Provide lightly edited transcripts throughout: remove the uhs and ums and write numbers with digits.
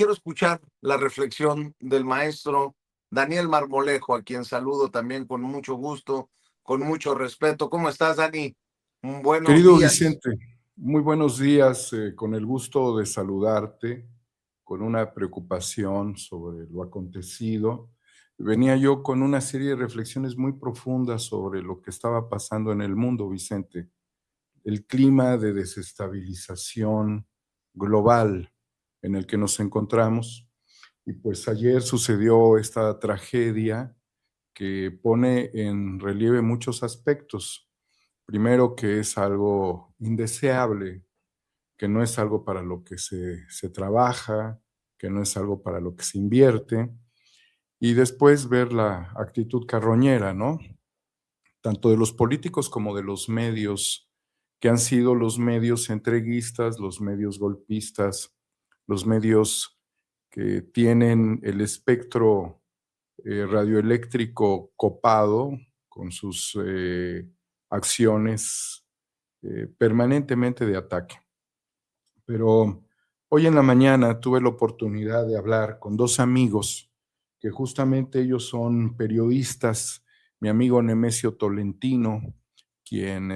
quiero escuchar la reflexión del maestro Daniel Marmolejo, a quien saludo también con mucho gusto, con mucho respeto. ¿Cómo estás, Dani? Buenos Querido días. Vicente, muy buenos días, con el gusto de saludarte, con una preocupación sobre lo acontecido. Venía yo con una serie de reflexiones muy profundas sobre lo que estaba pasando en el mundo, Vicente. El clima de desestabilización global en el que nos encontramos. Y pues ayer sucedió esta tragedia que pone en relieve muchos aspectos. Primero, que es algo indeseable, que no es algo para lo que se trabaja, que no es algo para lo que se invierte. Y después ver la actitud carroñera, ¿no? Tanto de los políticos como de los medios, que han sido los medios entreguistas, los medios golpistas, los medios que tienen el espectro radioeléctrico copado con sus acciones permanentemente de ataque. Pero hoy en la mañana tuve la oportunidad de hablar con dos amigos que justamente ellos son periodistas. Mi amigo Nemesio Tolentino, quien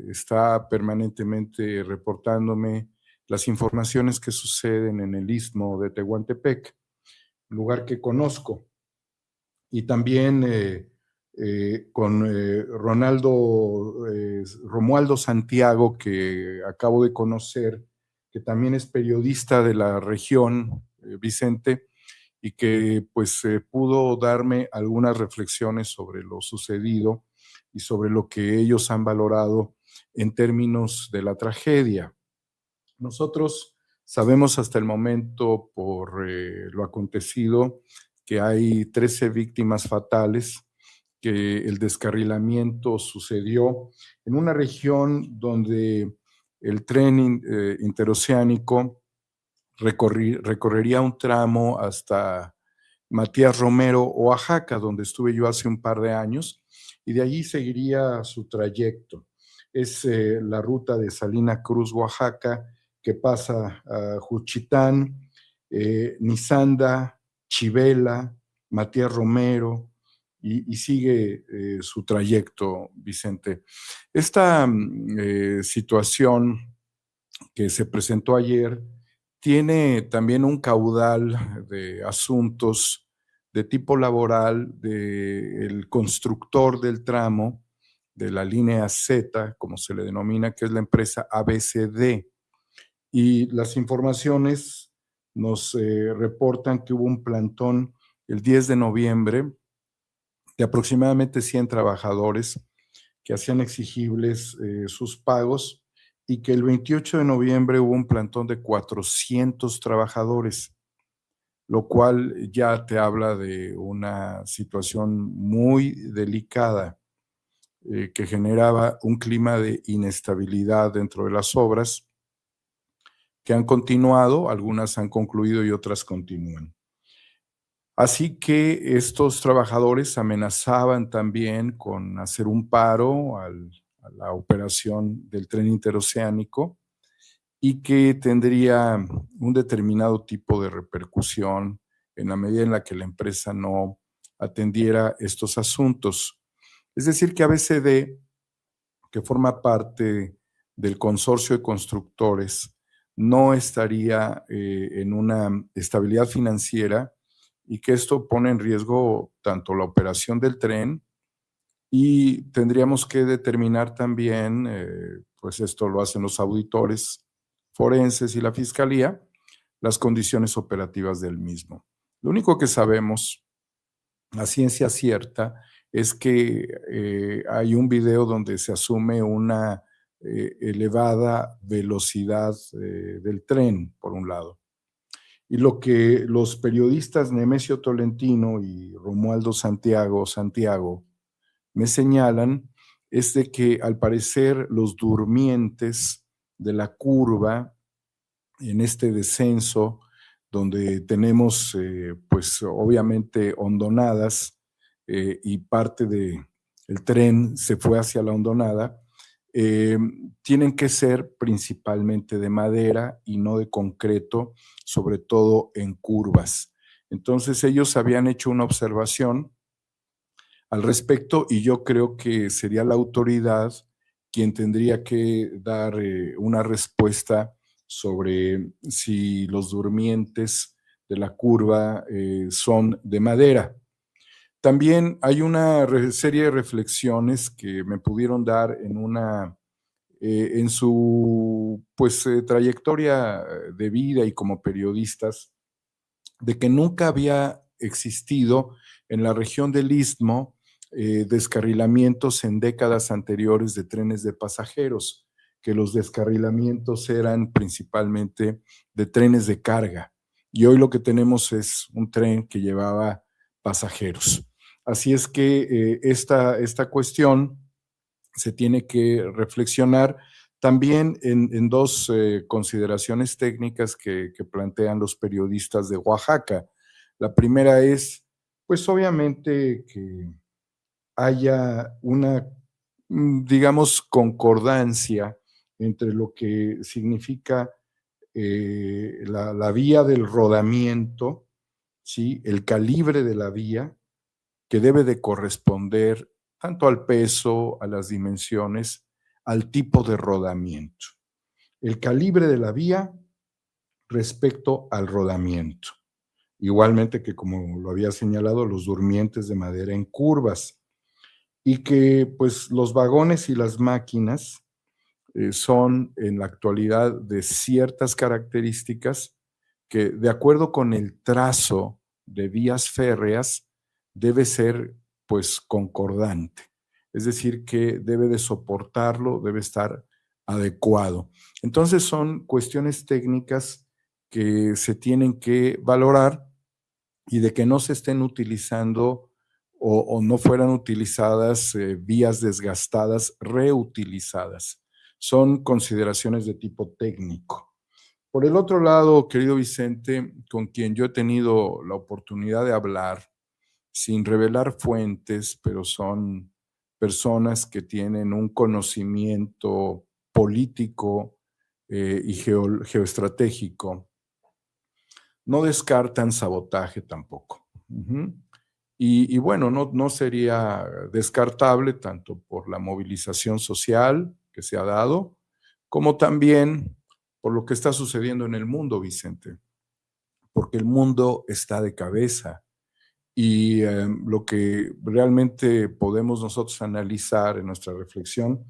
está permanentemente reportándome las informaciones que suceden en el istmo de Tehuantepec, lugar que conozco. Y también con Romualdo Santiago, que acabo de conocer, que también es periodista de la región, Vicente, y que pues pudo darme algunas reflexiones sobre lo sucedido y sobre lo que ellos han valorado en términos de la tragedia. Nosotros sabemos hasta el momento, por lo acontecido, que hay 13 víctimas fatales, que el descarrilamiento sucedió en una región donde el tren interoceánico recorrería un tramo hasta Matías Romero, Oaxaca, donde estuve yo hace un par de años, y de allí seguiría su trayecto. Es la ruta de Salina Cruz, Oaxaca, que pasa a Juchitán, Nizanda, Chivela, Matías Romero, y sigue su trayecto, Vicente. Esta situación que se presentó ayer tiene también un caudal de asuntos de tipo laboral del constructor del tramo, de la línea Z, como se le denomina, que es la empresa ABCD. Y las informaciones nos reportan que hubo un plantón el 10 de noviembre de aproximadamente 100 trabajadores que hacían exigibles sus pagos, y que el 28 de noviembre hubo un plantón de 400 trabajadores, lo cual ya te habla de una situación muy delicada que generaba un clima de inestabilidad dentro de las obras, que han continuado, algunas han concluido y otras continúan. Así que estos trabajadores amenazaban también con hacer un paro a la operación del tren interoceánico, y que tendría un determinado tipo de repercusión en la medida en la que la empresa no atendiera estos asuntos. Es decir, que ABCD, que forma parte del consorcio de constructores, no estaría en una estabilidad financiera, y que esto pone en riesgo tanto la operación del tren, y tendríamos que determinar también, pues esto lo hacen los auditores forenses y la fiscalía, las condiciones operativas del mismo. Lo único que sabemos a ciencia cierta es que hay un video donde se asume una elevada velocidad del tren, por un lado. Y lo que los periodistas Nemesio Tolentino y Romualdo Santiago me señalan es de que al parecer los durmientes de la curva en este descenso, donde tenemos pues obviamente hondonadas, y parte del tren se fue hacia la hondonada, tienen que ser principalmente de madera y no de concreto, sobre todo en curvas. Entonces ellos habían hecho una observación al respecto y yo creo que sería la autoridad quien tendría que dar una respuesta sobre si los durmientes de la curva son de madera. También hay una serie de reflexiones que me pudieron dar en su trayectoria de vida y como periodistas, de que nunca había existido en la región del Istmo descarrilamientos en décadas anteriores de trenes de pasajeros, que los descarrilamientos eran principalmente de trenes de carga. Y hoy lo que tenemos es un tren que llevaba pasajeros. Así es que esta cuestión se tiene que reflexionar también en dos consideraciones técnicas que plantean los periodistas de Oaxaca. La primera es, pues obviamente que haya una, digamos, concordancia entre lo que significa la vía del rodamiento, ¿sí? El calibre de la vía, que debe de corresponder tanto al peso, a las dimensiones, al tipo de rodamiento. El calibre de la vía respecto al rodamiento. Igualmente que, como lo había señalado, los durmientes de madera en curvas. Y que pues los vagones y las máquinas son en la actualidad de ciertas características que, de acuerdo con el trazo de vías férreas, debe ser pues concordante. Es decir, que debe de soportarlo, debe estar adecuado. Entonces son cuestiones técnicas que se tienen que valorar y de que no se estén utilizando o no fueran utilizadas vías desgastadas, reutilizadas. Son consideraciones de tipo técnico. Por el otro lado, querido Vicente, con quien yo he tenido la oportunidad de hablar, sin revelar fuentes, pero son personas que tienen un conocimiento político y geoestratégico, no descartan sabotaje tampoco. Y bueno, no sería descartable tanto por la movilización social que se ha dado, como también por lo que está sucediendo en el mundo, Vicente, porque el mundo está de cabeza y lo que realmente podemos nosotros analizar en nuestra reflexión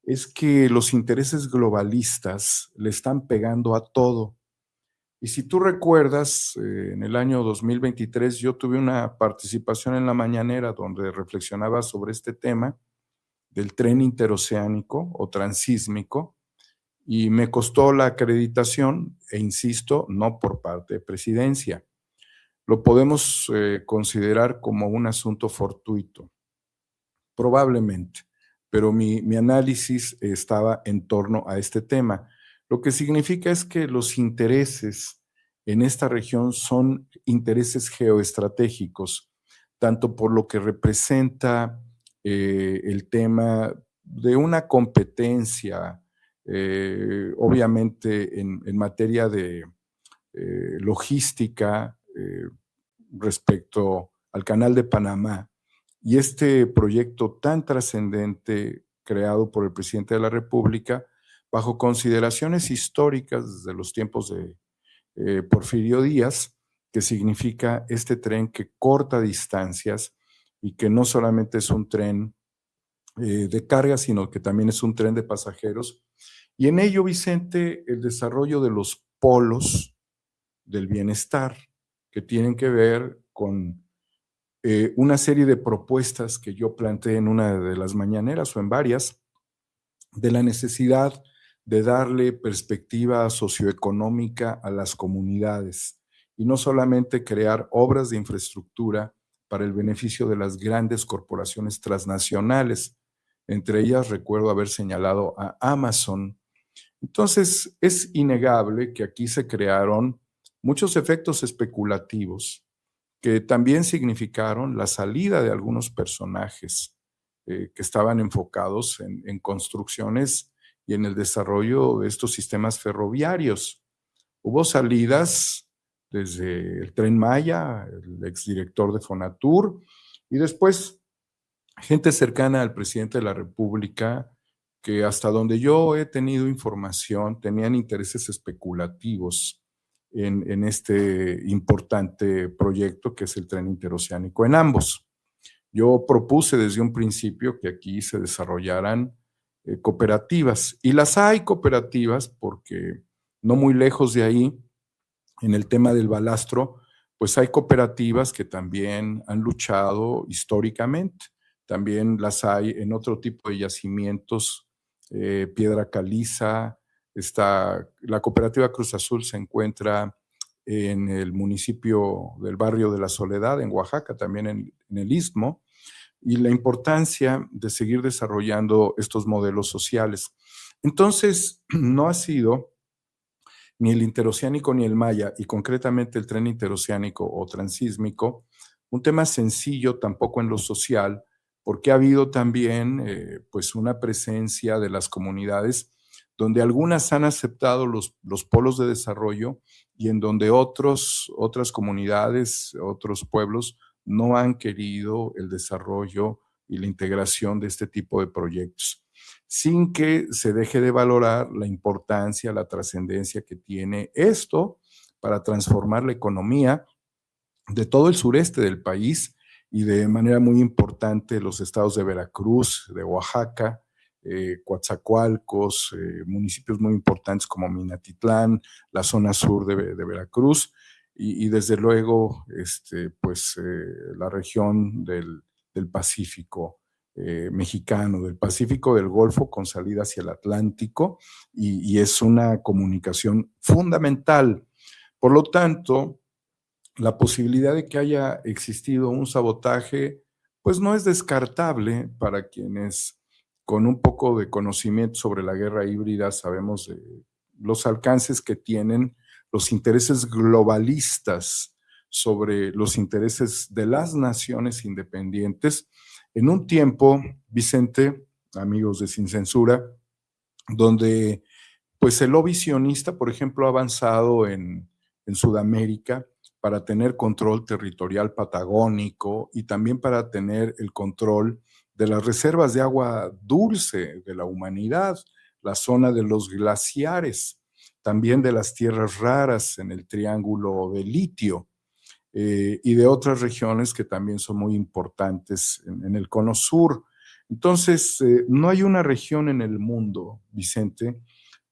es que los intereses globalistas le están pegando a todo. Y si tú recuerdas, en el año 2023 yo tuve una participación en la mañanera donde reflexionaba sobre este tema del tren interoceánico o transísmico y me costó la acreditación e insisto, no por parte de presidencia. Lo podemos considerar como un asunto fortuito, probablemente, pero mi análisis estaba en torno a este tema. Lo que significa es que los intereses en esta región son intereses geoestratégicos, tanto por lo que representa el tema de una competencia, obviamente en materia de logística respecto al Canal de Panamá, y este proyecto tan trascendente creado por el presidente de la República, bajo consideraciones históricas desde los tiempos de Porfirio Díaz, que significa este tren que corta distancias y que no solamente es un tren de carga, sino que también es un tren de pasajeros. Y en ello, Vicente, el desarrollo de los polos del bienestar, que tienen que ver con una serie de propuestas que yo planteé en una de las mañaneras o en varias, de la necesidad de darle perspectiva socioeconómica a las comunidades y no solamente crear obras de infraestructura para el beneficio de las grandes corporaciones transnacionales. Entre ellas recuerdo haber señalado a Amazon. Entonces, es innegable que aquí se crearon muchos efectos especulativos que también significaron la salida de algunos personajes que estaban enfocados en construcciones y en el desarrollo de estos sistemas ferroviarios. Hubo salidas desde el Tren Maya, el exdirector de Fonatur, y después gente cercana al presidente de la República que, hasta donde yo he tenido información, tenían intereses especulativos en este importante proyecto que es el tren interoceánico en ambos. Yo propuse desde un principio que aquí se desarrollaran cooperativas, y las hay cooperativas porque no muy lejos de ahí, en el tema del balastro, pues hay cooperativas que también han luchado históricamente. También las hay en otro tipo de yacimientos, piedra caliza. La cooperativa Cruz Azul se encuentra en el municipio del barrio de La Soledad, en Oaxaca, también en el Istmo, y la importancia de seguir desarrollando estos modelos sociales. Entonces, no ha sido ni el interoceánico ni el Maya, y concretamente el tren interoceánico o transísmico, un tema sencillo tampoco en lo social, porque ha habido también pues una presencia de las comunidades donde algunas han aceptado los polos de desarrollo y en donde otras comunidades, otros pueblos no han querido el desarrollo y la integración de este tipo de proyectos, sin que se deje de valorar la importancia, la trascendencia que tiene esto para transformar la economía de todo el sureste del país y de manera muy importante los estados de Veracruz, de Oaxaca, Coatzacoalcos, municipios muy importantes como Minatitlán, la zona sur de Veracruz y desde luego la región del Pacífico mexicano, del Pacífico, del Golfo, con salida hacia el Atlántico, y es una comunicación fundamental. Por lo tanto, la posibilidad de que haya existido un sabotaje, pues no es descartable para quienes con un poco de conocimiento sobre la guerra híbrida sabemos de los alcances que tienen los intereses globalistas sobre los intereses de las naciones independientes en un tiempo, Vicente, amigos de Sin Censura, donde pues el lobby sionista, por ejemplo, ha avanzado en Sudamérica para tener control territorial patagónico y también para tener el control de las reservas de agua dulce de la humanidad, la zona de los glaciares, también de las tierras raras en el triángulo de litio, y de otras regiones que también son muy importantes en el cono sur. Entonces, no hay una región en el mundo, Vicente,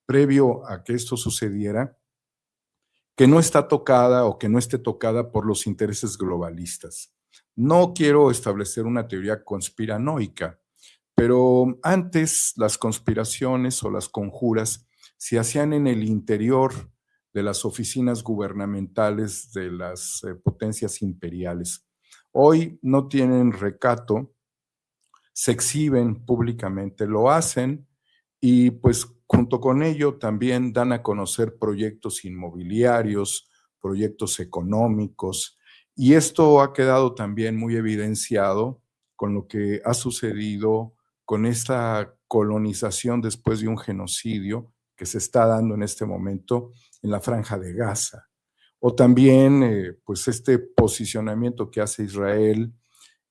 previo a que esto sucediera, que no está tocada o que no esté tocada por los intereses globalistas. No quiero establecer una teoría conspiranoica, pero antes las conspiraciones o las conjuras se hacían en el interior de las oficinas gubernamentales de las potencias imperiales. Hoy no tienen recato, se exhiben públicamente, lo hacen y pues junto con ello también dan a conocer proyectos inmobiliarios, proyectos económicos, y esto ha quedado también muy evidenciado con lo que ha sucedido con esta colonización después de un genocidio que se está dando en este momento en la Franja de Gaza. O también pues este posicionamiento que hace Israel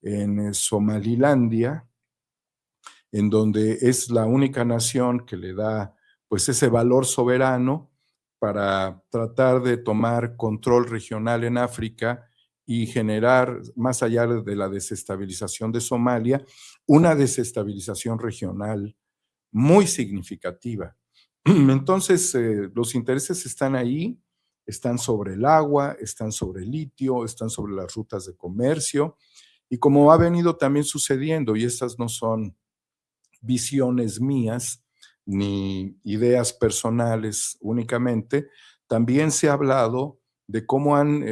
en Somalilandia, en donde es la única nación que le da pues ese valor soberano para tratar de tomar control regional en África y generar, más allá de la desestabilización de Somalia, una desestabilización regional muy significativa. Entonces, los intereses están ahí, están sobre el agua, están sobre el litio, están sobre las rutas de comercio, y como ha venido también sucediendo, y estas no son visiones mías ni ideas personales únicamente, también se ha hablado de cómo han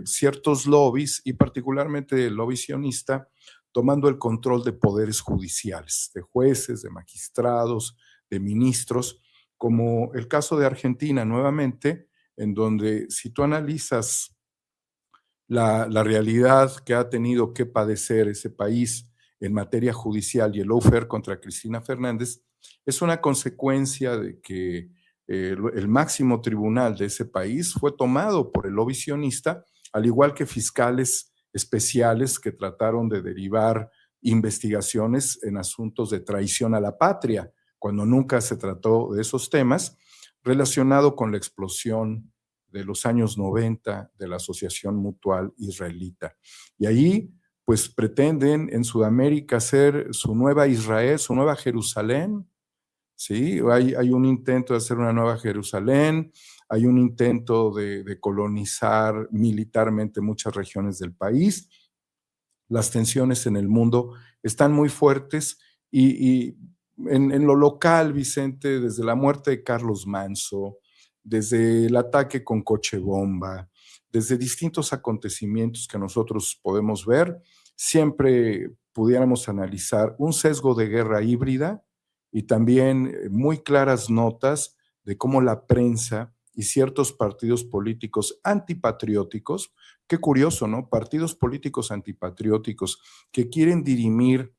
ciertos lobbies, y particularmente el lobby sionista, tomando el control de poderes judiciales, de jueces, de magistrados, de ministros, como el caso de Argentina nuevamente, en donde si tú analizas la realidad que ha tenido que padecer ese país en materia judicial y el lawfare contra Cristina Fernández es una consecuencia de que el máximo tribunal de ese país fue tomado por el lobby sionista, al igual que fiscales especiales que trataron de derivar investigaciones en asuntos de traición a la patria, cuando nunca se trató de esos temas, relacionado con la explosión de los años 90 de la Asociación Mutual Israelita. Y ahí, pues pretenden en Sudamérica hacer su nueva Israel, su nueva Jerusalén. Sí, hay un intento de hacer una nueva Jerusalén, hay un intento de colonizar militarmente muchas regiones del país. Las tensiones en el mundo están muy fuertes y en lo local, Vicente, desde la muerte de Carlos Manso, desde el ataque con coche bomba, desde distintos acontecimientos que nosotros podemos ver, siempre pudiéramos analizar un sesgo de guerra híbrida y también muy claras notas de cómo la prensa y ciertos partidos políticos antipatrióticos, qué curioso, ¿no? Partidos políticos antipatrióticos que quieren dirimir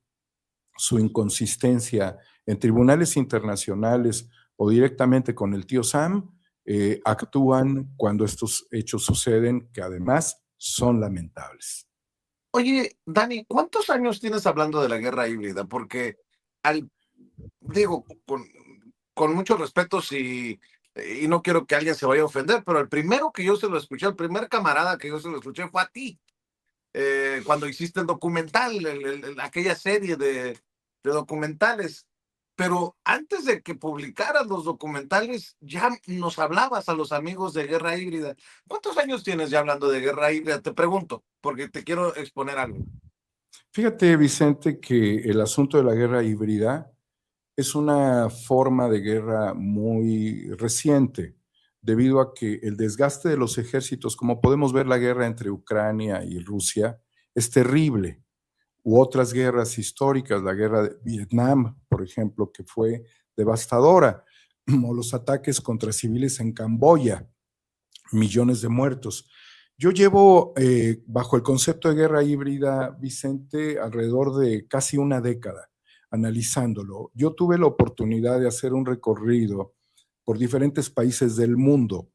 su inconsistencia en tribunales internacionales o directamente con el tío Sam, actúan cuando estos hechos suceden, que además son lamentables. Oye, Dani, ¿cuántos años tienes hablando de la guerra híbrida? Porque al, digo, con mucho respeto, y no quiero que alguien se vaya a ofender, pero el primero que yo se lo escuché, el primer camarada que yo se lo escuché fue a ti, cuando hiciste el documental, aquella serie de documentales. Pero antes de que publicaras los documentales, ya nos hablabas a los amigos de Guerra Híbrida. ¿Cuántos años tienes ya hablando de Guerra Híbrida? Te pregunto, porque te quiero exponer algo. Fíjate, Vicente, que el asunto de la guerra híbrida es una forma de guerra muy reciente, debido a que el desgaste de los ejércitos, como podemos ver la guerra entre Ucrania y Rusia, es terrible. U otras guerras históricas, la guerra de Vietnam, por ejemplo, que fue devastadora, o los ataques contra civiles en Camboya, millones de muertos. Yo llevo bajo el concepto de guerra híbrida, Vicente, alrededor de casi una década analizándolo. Yo tuve la oportunidad de hacer un recorrido por diferentes países del mundo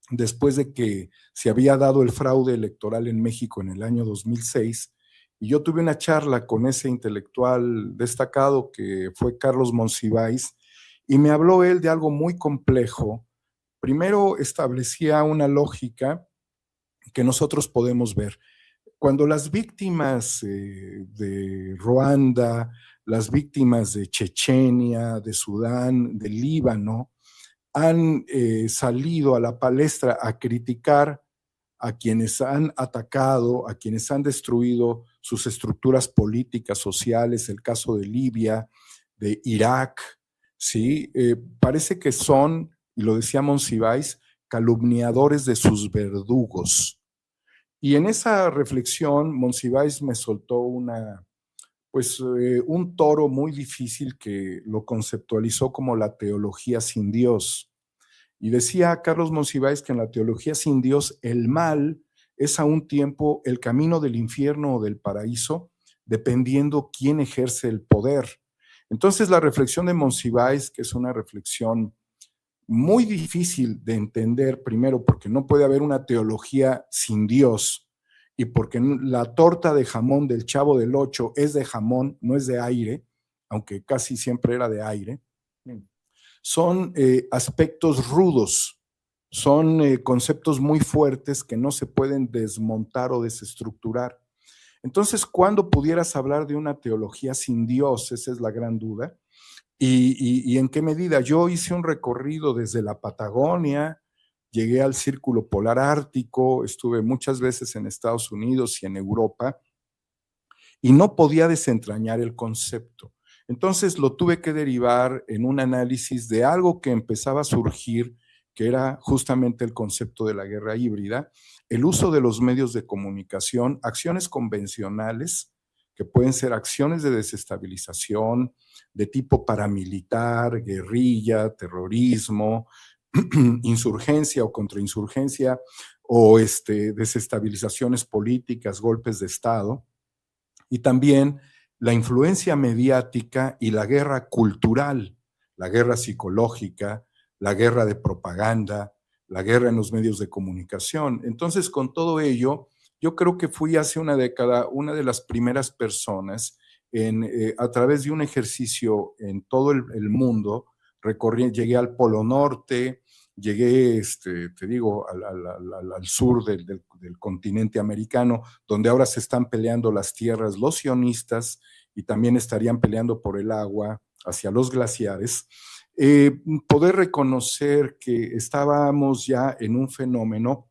después de que se había dado el fraude electoral en México en el año 2006, y yo tuve una charla con ese intelectual destacado que fue Carlos Monsiváis, y me habló él de algo muy complejo. Primero establecía una lógica que nosotros podemos ver. Cuando las víctimas de Ruanda, las víctimas de Chechenia, de Sudán, de Líbano, han salido a la palestra a criticar a quienes han atacado, a quienes han destruido sus estructuras políticas, sociales, el caso de Libia, de Irak, ¿sí? Parece que son, y lo decía Monsiváis, calumniadores de sus verdugos. Y en esa reflexión, Monsiváis me soltó un toro muy difícil que lo conceptualizó como la teología sin Dios. Y decía Carlos Monsiváis que en la teología sin Dios el mal es a un tiempo el camino del infierno o del paraíso, dependiendo quién ejerce el poder. Entonces la reflexión de Monsiváis, que es una reflexión muy difícil de entender, primero porque no puede haber una teología sin Dios y porque la torta de jamón del Chavo del Ocho es de jamón, no es de aire, aunque casi siempre era de aire. Son aspectos rudos, son conceptos muy fuertes que no se pueden desmontar o desestructurar. Entonces, ¿cuándo pudieras hablar de una teología sin Dios? Esa es la gran duda. ¿Y en qué medida? Yo hice un recorrido desde la Patagonia, llegué al Círculo Polar Ártico, estuve muchas veces en Estados Unidos y en Europa, y no podía desentrañar el concepto. Entonces lo tuve que derivar en un análisis de algo que empezaba a surgir, que era justamente el concepto de la guerra híbrida, el uso de los medios de comunicación, acciones convencionales, que pueden ser acciones de desestabilización de tipo paramilitar, guerrilla, terrorismo, insurgencia o contrainsurgencia, o desestabilizaciones políticas, golpes de Estado, y también la influencia mediática y la guerra cultural, la guerra psicológica, la guerra de propaganda, la guerra en los medios de comunicación. Entonces, con todo ello, yo creo que fui hace una década una de las primeras personas a través de un ejercicio en todo el mundo, llegué al Polo Norte, llegué, te digo, al sur del continente americano, donde ahora se están peleando las tierras los sionistas y también estarían peleando por el agua hacia los glaciares. Poder reconocer que estábamos ya en un fenómeno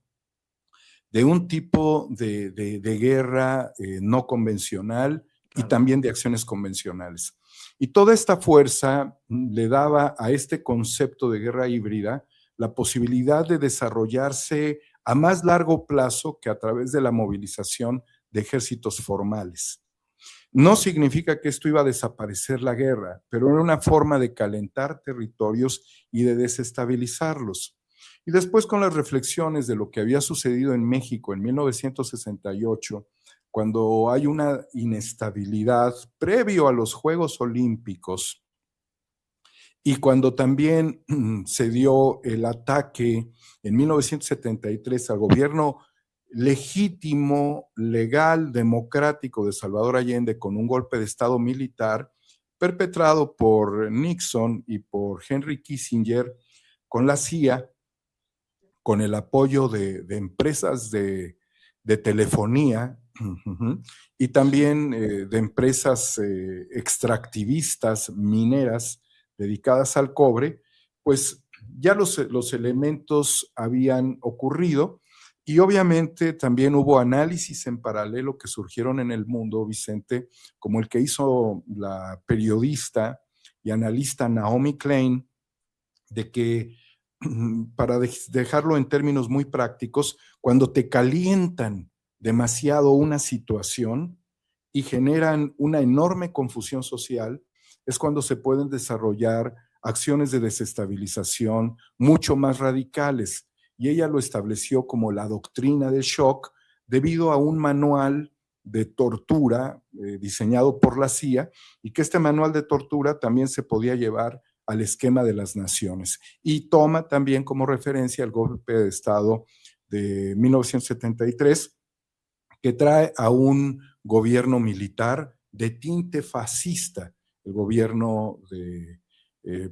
de un tipo de guerra no convencional y también de acciones convencionales. Y toda esta fuerza le daba a este concepto de guerra híbrida la posibilidad de desarrollarse a más largo plazo que a través de la movilización de ejércitos formales. No significa que esto iba a desaparecer la guerra, pero era una forma de calentar territorios y de desestabilizarlos. Y después con las reflexiones de lo que había sucedido en México en 1968, cuando hay una inestabilidad previo a los Juegos Olímpicos y cuando también se dio el ataque en 1973 al gobierno legítimo, legal, democrático de Salvador Allende con un golpe de Estado militar perpetrado por Nixon y por Henry Kissinger con la CIA, con el apoyo de empresas de telefonía y también de empresas extractivistas, mineras, dedicadas al cobre, pues ya los elementos habían ocurrido y obviamente también hubo análisis en paralelo que surgieron en el mundo, Vicente, como el que hizo la periodista y analista Naomi Klein, de que para dejarlo en términos muy prácticos, cuando te calientan demasiado una situación y generan una enorme confusión social, es cuando se pueden desarrollar acciones de desestabilización mucho más radicales. Y ella lo estableció como la doctrina del shock debido a un manual de tortura diseñado por la CIA y que este manual de tortura también se podía llevar al esquema de las naciones. Y toma también como referencia el golpe de Estado de 1973, que trae a un gobierno militar de tinte fascista, el gobierno de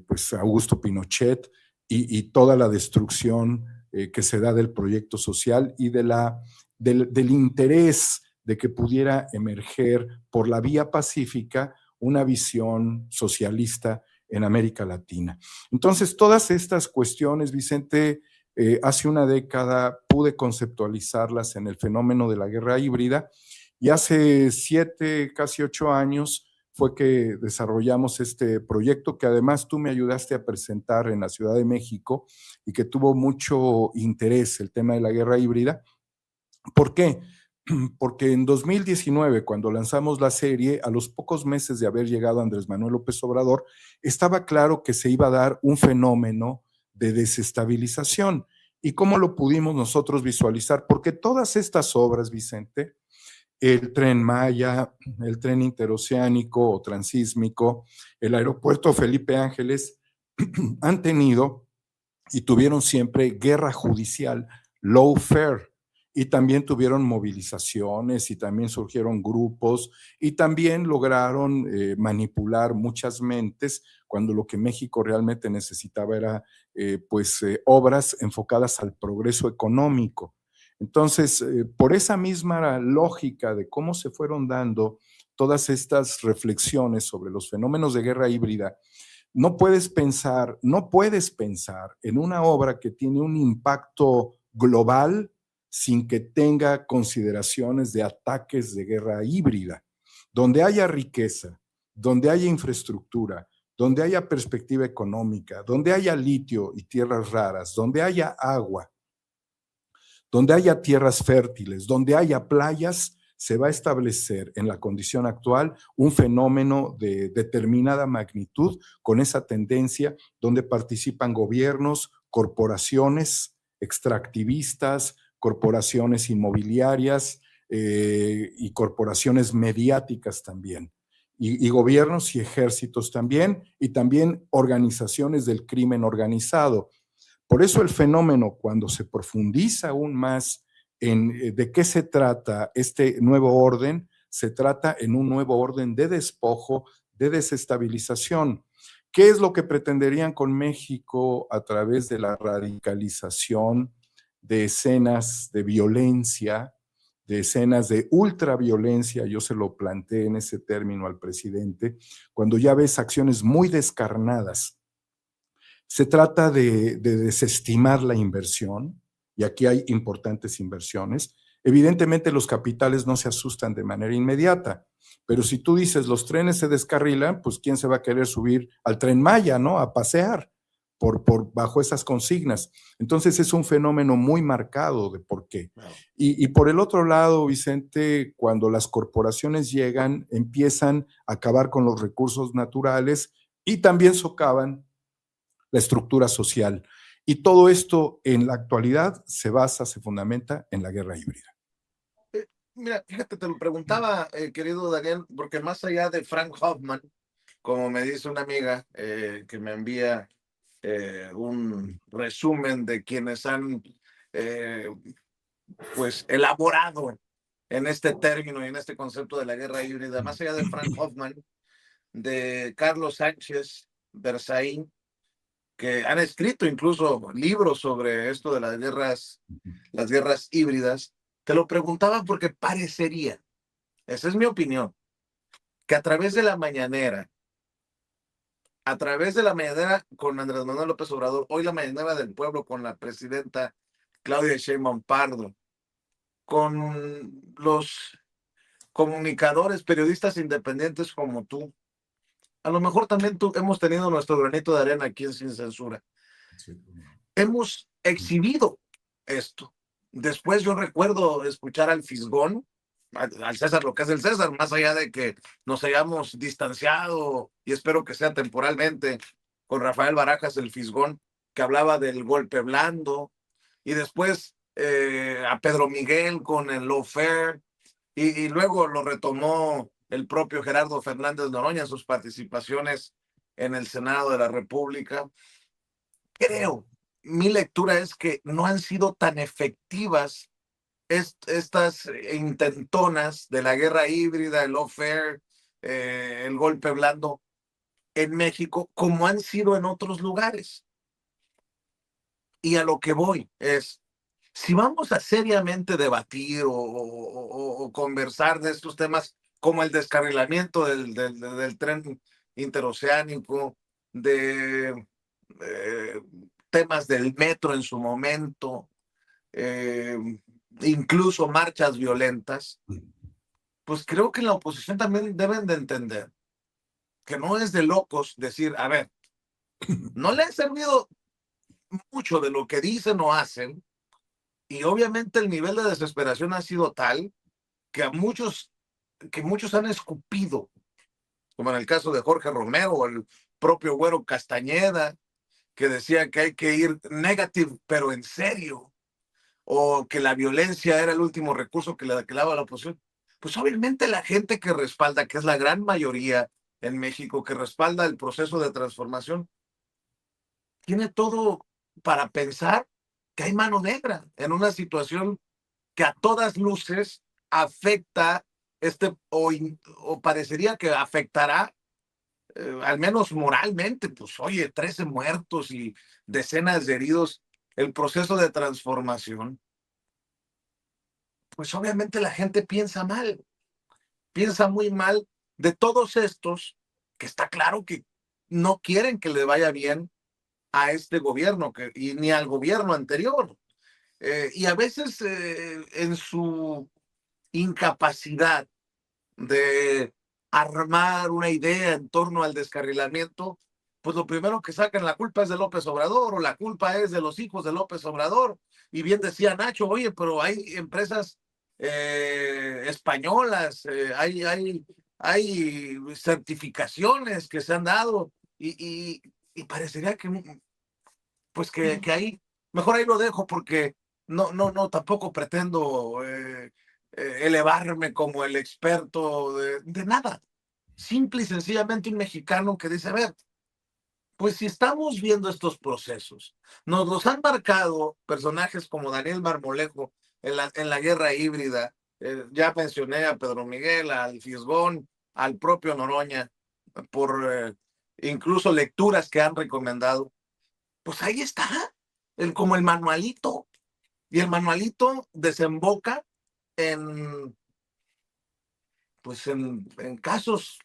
pues Augusto Pinochet y toda la destrucción que se da del proyecto social y del interés de que pudiera emerger por la vía pacífica una visión socialista en América Latina. Entonces, todas estas cuestiones, Vicente, hace una década pude conceptualizarlas en el fenómeno de la guerra híbrida y hace 7, casi 8 años fue que desarrollamos este proyecto que además tú me ayudaste a presentar en la Ciudad de México y que tuvo mucho interés el tema de la guerra híbrida. ¿Por qué? Porque en 2019, cuando lanzamos la serie, a los pocos meses de haber llegado Andrés Manuel López Obrador, estaba claro que se iba a dar un fenómeno de desestabilización. ¿Y cómo lo pudimos nosotros visualizar? Porque todas estas obras, Vicente, el Tren Maya, el Tren Interoceánico o Transísmico, el Aeropuerto Felipe Ángeles, han tenido y tuvieron siempre guerra judicial, lawfare, y también tuvieron movilizaciones y también surgieron grupos y también lograron manipular muchas mentes cuando lo que México realmente necesitaba era obras enfocadas al progreso económico. Entonces, por esa misma lógica de cómo se fueron dando todas estas reflexiones sobre los fenómenos de guerra híbrida, no puedes pensar en una obra que tiene un impacto global sin que tenga consideraciones de ataques de guerra híbrida. Donde haya riqueza, donde haya infraestructura, donde haya perspectiva económica, donde haya litio y tierras raras, donde haya agua, donde haya tierras fértiles, donde haya playas, se va a establecer en la condición actual un fenómeno de determinada magnitud con esa tendencia donde participan gobiernos, corporaciones extractivistas, corporaciones inmobiliarias y corporaciones mediáticas también. y gobiernos y ejércitos también, y también organizaciones del crimen organizado. Por eso el fenómeno, cuando se profundiza aún más en de qué se trata este nuevo orden, se trata en un nuevo orden de despojo, de desestabilización. ¿Qué es lo que pretenderían con México a través de la radicalización de escenas de violencia, de escenas de ultraviolencia? Yo se lo planteé en ese término al presidente, cuando ya ves acciones muy descarnadas. Se trata de desestimar la inversión, y aquí hay importantes inversiones. Evidentemente los capitales no se asustan de manera inmediata, pero si tú dices los trenes se descarrilan, pues ¿quién se va a querer subir al Tren Maya, no? A pasear bajo esas consignas. Entonces es un fenómeno muy marcado de por qué. Y por el otro lado, Vicente, cuando las corporaciones llegan, empiezan a acabar con los recursos naturales y también socavan la estructura social. Y todo esto en la actualidad se basa, se fundamenta en la guerra híbrida. Mira, fíjate, te lo preguntaba, querido Daniel, porque más allá de Frank Hoffman, como me dice una amiga que me envía un resumen de quienes han eh, pues elaborado en este término y en este concepto de la guerra híbrida, más allá de Frank Hoffman, de Carlos Sánchez Berzaín, que han escrito incluso libros sobre esto de las guerras híbridas. Te lo preguntaba porque parecería, esa es mi opinión, que a través de la mañanera con Andrés Manuel López Obrador, hoy la mañanera del pueblo con la presidenta Claudia Sheinbaum Pardo, con los comunicadores, periodistas independientes como tú, a lo mejor también tú hemos tenido nuestro granito de arena aquí en Sin Censura. Sí. Hemos exhibido esto. Después yo recuerdo escuchar al Fisgón, al César lo que es el César, más allá de que nos hayamos distanciado, y espero que sea temporalmente, con Rafael Barajas, el Fisgón, que hablaba del golpe blando, y después a Pedro Miguel con el lawfare, y luego lo retomó el propio Gerardo Fernández Noroña en sus participaciones en el Senado de la República. Creo, mi lectura es que no han sido tan efectivas estas intentonas de la guerra híbrida, el lawfare, el golpe blando en México, como han sido en otros lugares. Y a lo que voy es, si vamos a seriamente debatir o conversar de estos temas como el descarrilamiento del tren interoceánico, de temas del metro en su momento, eh, incluso marchas violentas, pues creo que en la oposición también deben de entender que no es de locos decir, a ver, no le ha servido mucho de lo que dicen o hacen, y obviamente el nivel de desesperación ha sido tal que muchos han escupido, como en el caso de Jorge Romero o el propio Güero Castañeda, que decía que hay que ir negative, pero en serio, o que la violencia era el último recurso que le daba a la oposición. Pues obviamente la gente que respalda, que es la gran mayoría en México, que respalda el proceso de transformación, tiene todo para pensar que hay mano negra en una situación que a todas luces afecta o parecería que afectará, al menos moralmente, pues oye, 13 muertos y decenas de heridos, el proceso de transformación. Pues obviamente la gente piensa muy mal de todos estos, que está claro que no quieren que le vaya bien a este gobierno y ni al gobierno anterior. Y a veces en su incapacidad de armar una idea en torno al descarrilamiento, pues lo primero que sacan la culpa es de López Obrador o la culpa es de los hijos de López Obrador. Y bien decía Nacho, oye, pero hay empresas españolas, hay certificaciones que se han dado y parecería que pues que ahí, mejor ahí lo dejo porque no, tampoco pretendo elevarme como el experto de nada. simple y sencillamente un mexicano que dice, a ver, pues si estamos viendo estos procesos, nos los han marcado personajes como Daniel Marmolejo en la guerra híbrida, ya mencioné a Pedro Miguel, al Fisgón, al propio Noroña, por incluso lecturas que han recomendado, pues ahí está, como el manualito, y el manualito desemboca en, pues en casos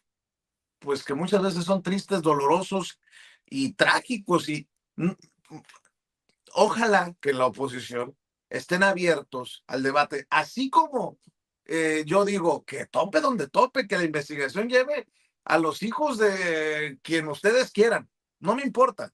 pues que muchas veces son tristes, dolorosos y trágicos y ojalá que la oposición estén abiertos al debate, así como yo digo que tope donde tope, que la investigación lleve a los hijos de quien ustedes quieran, no me importa.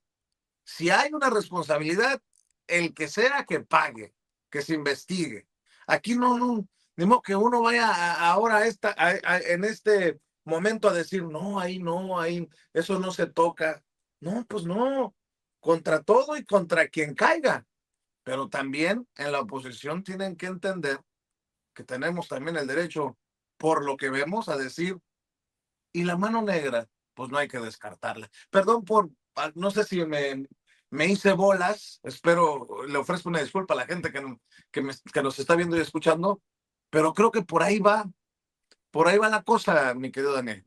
Si hay una responsabilidad, el que sea que pague, que se investigue. Aquí no, ni modo que uno vaya ahora en este momento a decir, no, ahí, eso no se toca. No, pues no, contra todo y contra quien caiga. Pero también en la oposición tienen que entender que tenemos también el derecho, por lo que vemos, a decir, y la mano negra, pues no hay que descartarla. Perdón por, no sé si me hice bolas, espero, le ofrezco una disculpa a la gente que nos está viendo y escuchando, pero creo que por ahí va la cosa, mi querido Daniel.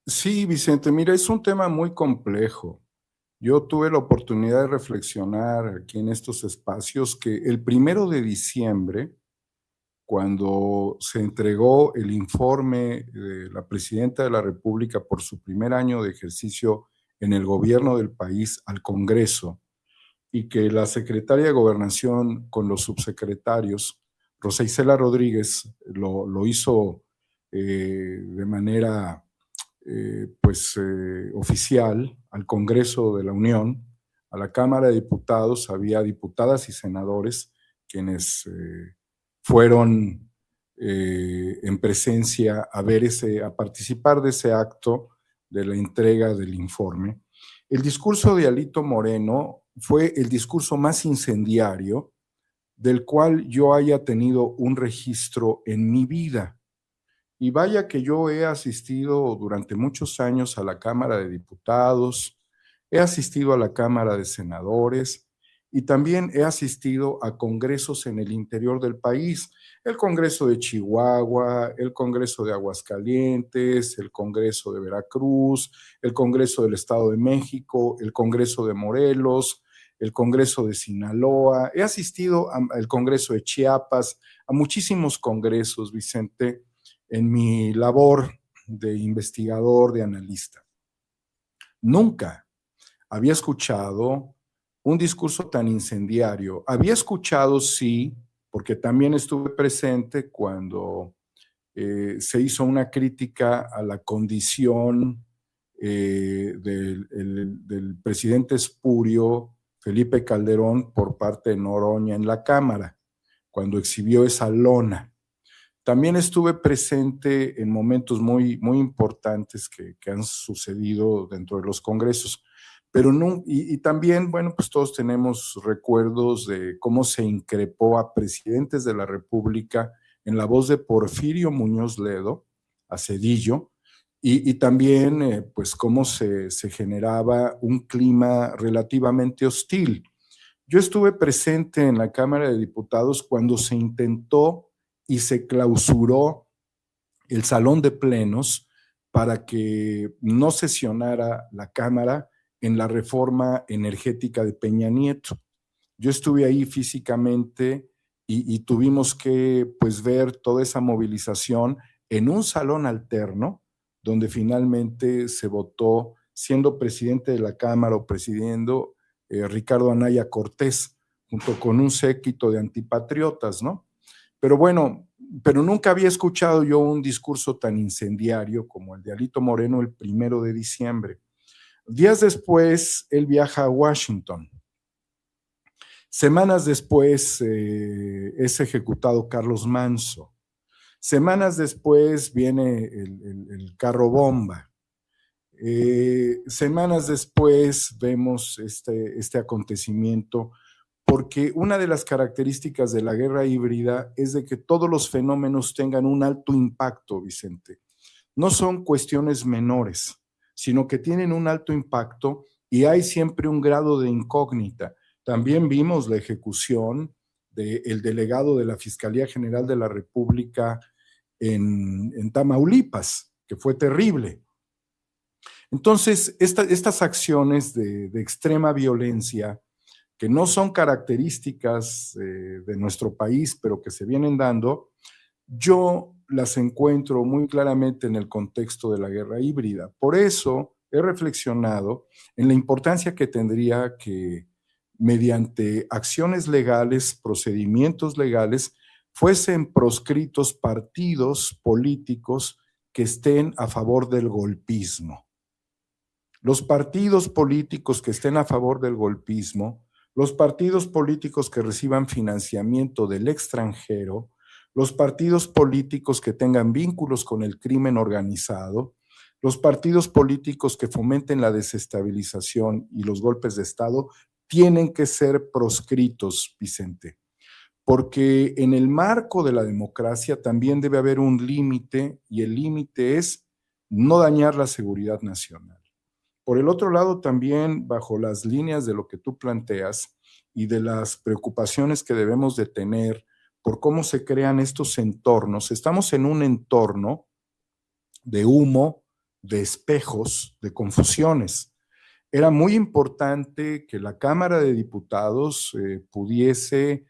Sí, Vicente, mira, es un tema muy complejo. Yo tuve la oportunidad de reflexionar aquí en estos espacios que el 1 de diciembre, cuando se entregó el informe de la presidenta de la República por su primer año de ejercicio en el gobierno del país al Congreso, y que la secretaria de Gobernación con los subsecretarios, Rosa Isela Rodríguez, lo hizo de manera oficial al Congreso de la Unión, a la Cámara de Diputados, había diputadas y senadores quienes fueron en presencia a participar de ese acto de la entrega del informe. El discurso de Alito Moreno fue el discurso más incendiario del cual yo haya tenido un registro en mi vida. Y vaya que yo he asistido durante muchos años a la Cámara de Diputados, he asistido a la Cámara de Senadores y también he asistido a congresos en el interior del país, el Congreso de Chihuahua, el Congreso de Aguascalientes, el Congreso de Veracruz, el Congreso del Estado de México, el Congreso de Morelos, el Congreso de Sinaloa, he asistido al Congreso de Chiapas, a muchísimos congresos, Vicente, en mi labor de investigador, de analista. Nunca había escuchado un discurso tan incendiario. Había escuchado, sí, porque también estuve presente cuando se hizo una crítica a la condición del presidente espurio Felipe Calderón por parte de Noroña en la Cámara, cuando exhibió esa lona. También estuve presente en momentos muy, muy importantes que han sucedido dentro de los congresos, pero no, y también, bueno, pues todos tenemos recuerdos de cómo se increpó a presidentes de la República en la voz de Porfirio Muñoz Ledo, a Cedillo, y también, pues, cómo se generaba un clima relativamente hostil. Yo estuve presente en la Cámara de Diputados cuando se intentó y se clausuró el salón de plenos para que no sesionara la Cámara en la reforma energética de Peña Nieto. Yo estuve ahí físicamente y tuvimos que pues ver toda esa movilización en un salón alterno donde finalmente se votó, siendo presidente de la Cámara o presidiendo Ricardo Anaya Cortés, junto con un séquito de antipatriotas, ¿no? Pero bueno, pero nunca había escuchado yo un discurso tan incendiario como el de Alito Moreno el 1 de diciembre. Días después, él viaja a Washington. Semanas después es ejecutado Carlos Manso. Semanas después viene el carro bomba. Semanas después vemos este acontecimiento, porque una de las características de la guerra híbrida es de que todos los fenómenos tengan un alto impacto, Vicente. no son cuestiones menores, sino que tienen un alto impacto y hay siempre un grado de incógnita. También vimos la ejecución del delegado de la Fiscalía General de la República en Tamaulipas, que fue terrible. Entonces, estas acciones de extrema violencia, que no son características de nuestro país, pero que se vienen dando, yo las encuentro muy claramente en el contexto de la guerra híbrida. Por eso he reflexionado en la importancia que tendría que, mediante acciones legales, procedimientos legales, fuesen proscritos partidos políticos que estén a favor del golpismo. Los partidos políticos que estén a favor del golpismo, los partidos políticos que reciban financiamiento del extranjero, los partidos políticos que tengan vínculos con el crimen organizado, los partidos políticos que fomenten la desestabilización y los golpes de Estado, tienen que ser proscritos, Vicente, porque en el marco de la democracia también debe haber un límite, y el límite es no dañar la seguridad nacional. Por el otro lado, también bajo las líneas de lo que tú planteas y de las preocupaciones que debemos de tener por cómo se crean estos entornos, estamos en un entorno de humo, de espejos, de confusiones. Era muy importante que la Cámara de Diputados pudiese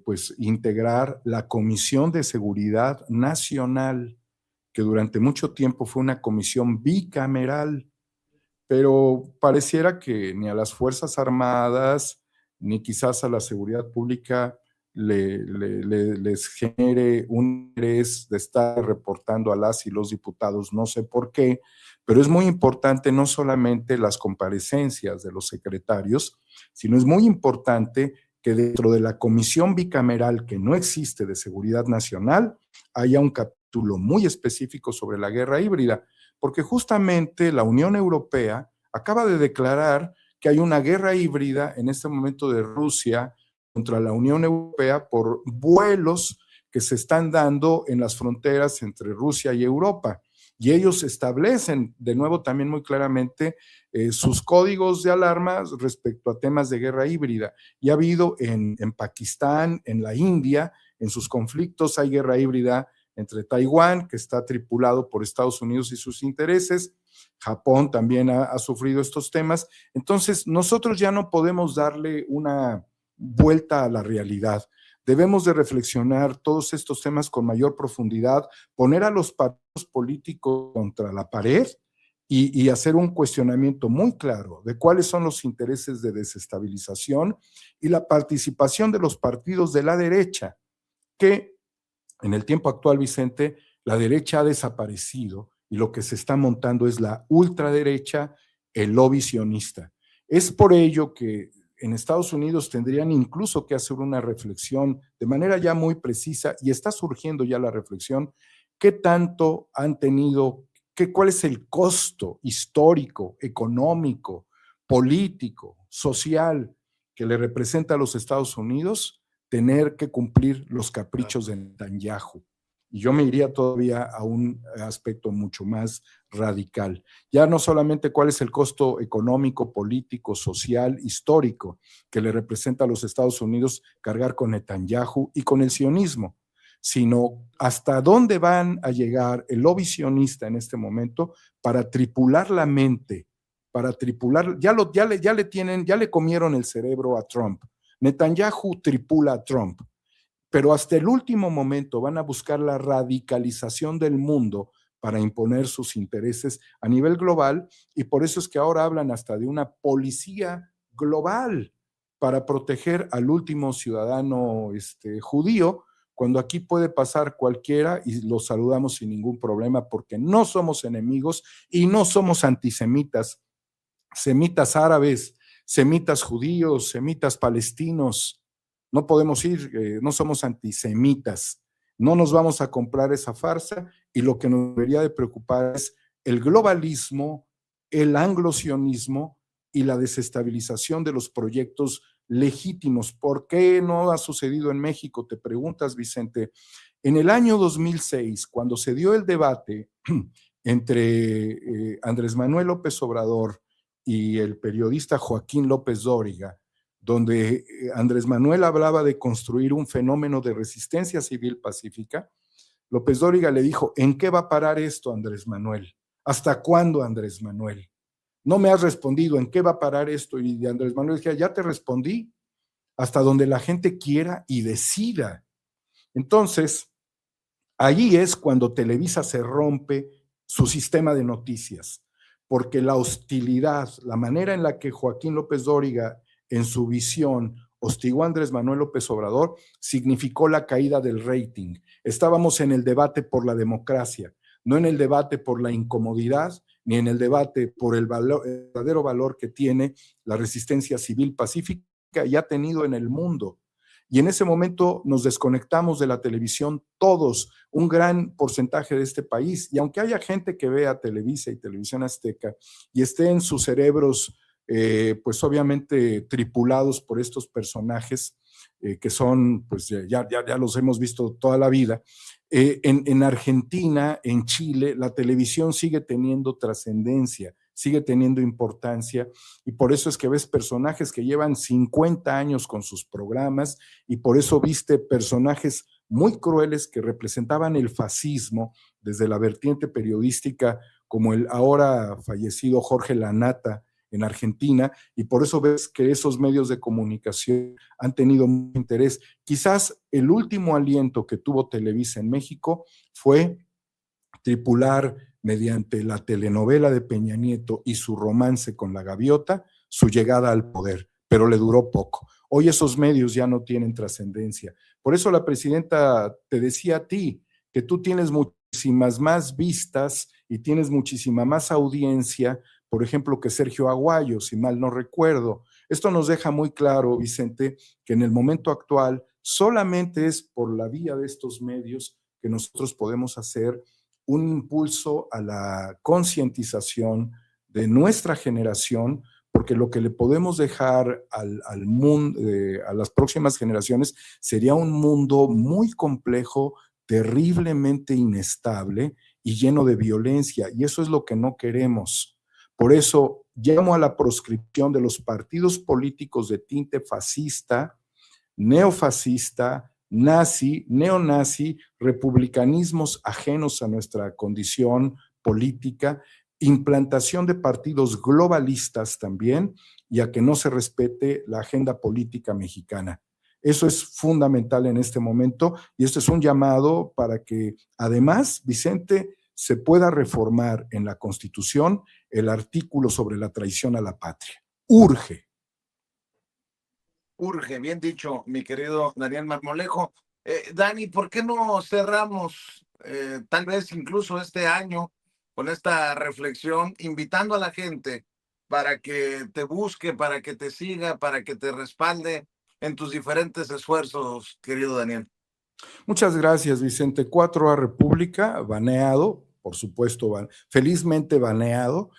pues integrar la Comisión de Seguridad Nacional, que durante mucho tiempo fue una comisión bicameral, pero pareciera que ni a las Fuerzas Armadas, ni quizás a la seguridad pública les genere un interés de estar reportando a las y los diputados, no sé por qué, pero es muy importante no solamente las comparecencias de los secretarios, sino es muy importante que dentro de la comisión bicameral que no existe de seguridad nacional haya un capítulo muy específico sobre la guerra híbrida, porque justamente la Unión Europea acaba de declarar que hay una guerra híbrida en este momento de Rusia contra la Unión Europea por vuelos que se están dando en las fronteras entre Rusia y Europa. Y ellos establecen de nuevo también muy claramente sus códigos de alarma respecto a temas de guerra híbrida. Y ha habido en Pakistán, en la India, en sus conflictos hay guerra híbrida entre Taiwán, que está tripulado por Estados Unidos y sus intereses. Japón también ha sufrido estos temas. Entonces, nosotros ya no podemos darle una vuelta a la realidad. Debemos de reflexionar todos estos temas con mayor profundidad, poner a los partidos políticos contra la pared y hacer un cuestionamiento muy claro de cuáles son los intereses de desestabilización y la participación de los partidos de la derecha, que en el tiempo actual, Vicente, la derecha ha desaparecido y lo que se está montando es la ultraderecha, el lobby sionista. Es por ello que en Estados Unidos tendrían incluso que hacer una reflexión de manera ya muy precisa, y está surgiendo ya la reflexión, qué tanto han tenido, cuál es el costo histórico, económico, político, social que le representa a los Estados Unidos tener que cumplir los caprichos de Netanyahu. Y yo me iría todavía a un aspecto mucho más radical. Ya no solamente cuál es el costo económico, político, social, histórico que le representa a los Estados Unidos cargar con Netanyahu y con el sionismo, sino hasta dónde van a llegar el lobby sionista en este momento para tripular la mente, para tripular, ya le comieron el cerebro a Trump. Netanyahu tripula a Trump, pero hasta el último momento van a buscar la radicalización del mundo para imponer sus intereses a nivel global, y por eso es que ahora hablan hasta de una policía global para proteger al último ciudadano judío, cuando aquí puede pasar cualquiera y los saludamos sin ningún problema, porque no somos enemigos y no somos antisemitas, semitas árabes, semitas judíos, semitas palestinos. No podemos ir, no somos antisemitas, no nos vamos a comprar esa farsa, y lo que nos debería de preocupar es el globalismo, el anglosionismo y la desestabilización de los proyectos legítimos. ¿Por qué no ha sucedido en México? Te preguntas, Vicente. En el año 2006, cuando se dio el debate entre Andrés Manuel López Obrador y el periodista Joaquín López Dóriga, donde Andrés Manuel hablaba de construir un fenómeno de resistencia civil pacífica, López Dóriga le dijo: ¿en qué va a parar esto, Andrés Manuel? ¿Hasta cuándo, Andrés Manuel? No me has respondido, ¿en qué va a parar esto? Y Andrés Manuel decía: ya te respondí, hasta donde la gente quiera y decida. Entonces, allí es cuando Televisa se rompe su sistema de noticias, porque la hostilidad, la manera en la que Joaquín López Dóriga, en su visión, hostigó a Andrés Manuel López Obrador, significó la caída del rating. Estábamos en el debate por la democracia, no en el debate por la incomodidad, ni en el debate por el verdadero valor que tiene la resistencia civil pacífica y ha tenido en el mundo. Y en ese momento nos desconectamos de la televisión todos, un gran porcentaje de este país. Y aunque haya gente que vea Televisa y Televisión Azteca y esté en sus cerebros, pues obviamente tripulados por estos personajes que son, pues ya los hemos visto toda la vida, en Argentina, en Chile, la televisión sigue teniendo trascendencia, sigue teniendo importancia, y por eso es que ves personajes que llevan 50 años con sus programas, y por eso viste personajes muy crueles que representaban el fascismo desde la vertiente periodística, como el ahora fallecido Jorge Lanata en Argentina, y por eso ves que esos medios de comunicación han tenido mucho interés. Quizás el último aliento que tuvo Televisa en México fue tripular mediante la telenovela de Peña Nieto y su romance con la gaviota, su llegada al poder, pero le duró poco. Hoy esos medios ya no tienen trascendencia. Por eso la presidenta te decía a ti que tú tienes muchísimas más vistas y tienes muchísima más audiencia, por ejemplo, que Sergio Aguayo, si mal no recuerdo. Esto nos deja muy claro, Vicente, que en el momento actual solamente es por la vía de estos medios que nosotros podemos hacer un impulso a la concientización de nuestra generación, porque lo que le podemos dejar al mundo, a las próximas generaciones, sería un mundo muy complejo, terriblemente inestable y lleno de violencia, y eso es lo que no queremos. Por eso llamo a la proscripción de los partidos políticos de tinte fascista, neofascista, nazi, neonazi, republicanismos ajenos a nuestra condición política, implantación de partidos globalistas también, y a que no se respete la agenda política mexicana. Eso es fundamental en este momento, y esto es un llamado para que, además, Vicente, se pueda reformar en la Constitución el artículo sobre la traición a la patria. Urge. Urge, bien dicho, mi querido Daniel Marmolejo. Dani, ¿por qué no cerramos tal vez incluso este año con esta reflexión, invitando a la gente para que te busque, para que te siga, para que te respalde en tus diferentes esfuerzos, querido Daniel? Muchas gracias, Vicente. 4A República, baneado, por supuesto, felizmente baneado,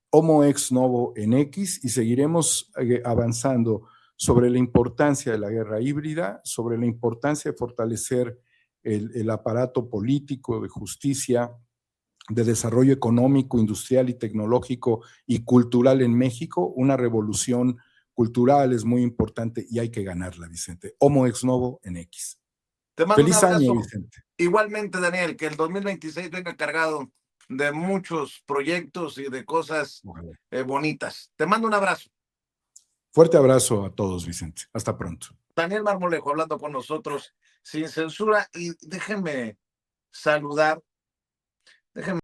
Homo Ex Novo en X, y seguiremos avanzando sobre la importancia de la guerra híbrida, sobre la importancia de fortalecer el aparato político de justicia, de desarrollo económico, industrial y tecnológico y cultural en México. Una revolución cultural es muy importante y hay que ganarla, Vicente. Homo Ex Novo en X. Te mando un Feliz año, abrazo. Vicente. Igualmente, Daniel, que el 2026 venga cargado de muchos proyectos y de cosas bonitas. Te mando un abrazo. Fuerte abrazo a todos, Vicente. Hasta pronto. Daniel Marmolejo hablando con nosotros sin censura, y déjenme saludar, déjenme